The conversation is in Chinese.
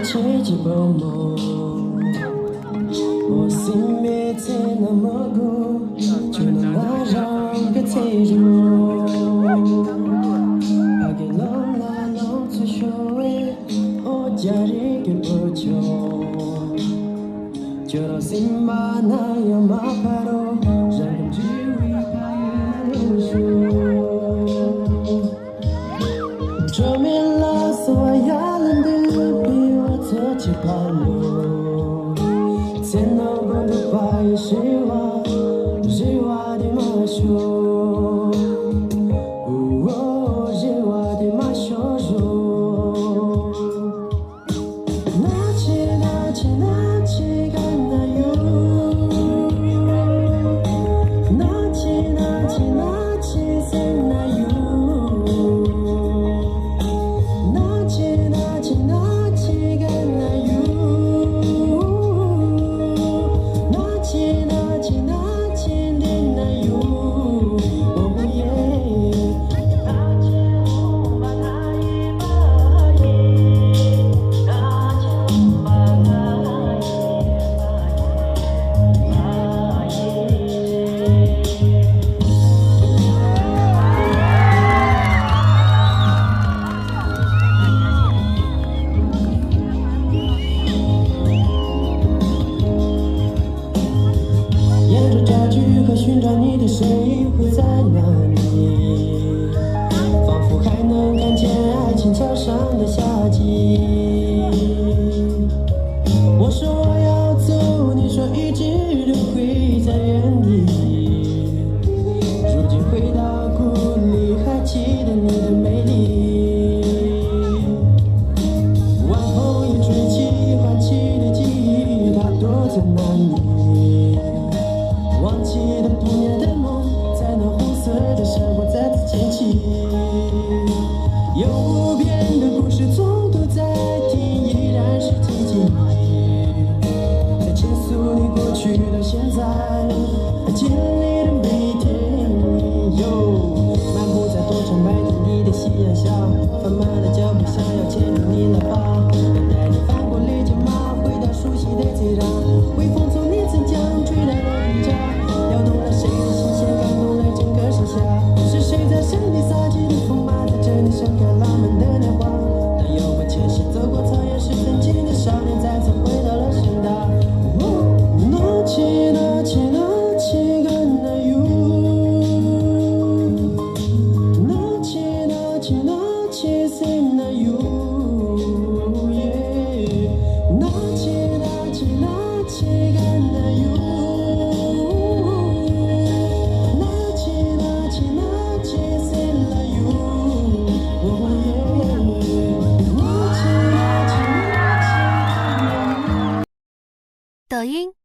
起几本梦，我心没在那么苦，就能拉上个脆弱。把给冷啦冷最羞愧，我家里给不久，就到心嘛那样嘛怕咯，让人只为怕越难入手。这面拉索亚人的比我自己跑路，才能够得把一些话，谁话的马修，谁话的马修说，那起干那有，那起谁那有。寻找你的身影会在哪里？仿佛还能看见爱情桥上的夏季。我说我要走，你说一直都会在原地。如今回到故里，还记得你的美丽。晚风一吹起，唤起的记忆，它躲在哪里？忘记的不眠的梦，在那湖色的山坡再次捡起，有无边的故事从头再听，依然是记忆，在倾诉你过去到现在经历的每一天。漫步在多长白天里的夕阳下，放慢了脚步，想要牵着你来吧，等待你翻过绿角马，回到熟悉的嘴上，微风从你曾将吹来了鬓角，摇动了谁的心弦，感动了整个盛夏。是谁在山顶撒起的风马，在这里盛开浪漫的年华。当有把前行走过草原时曾经的少年，再次回到了深大。那起干那有，那起谁那有，那起干那有。抖音。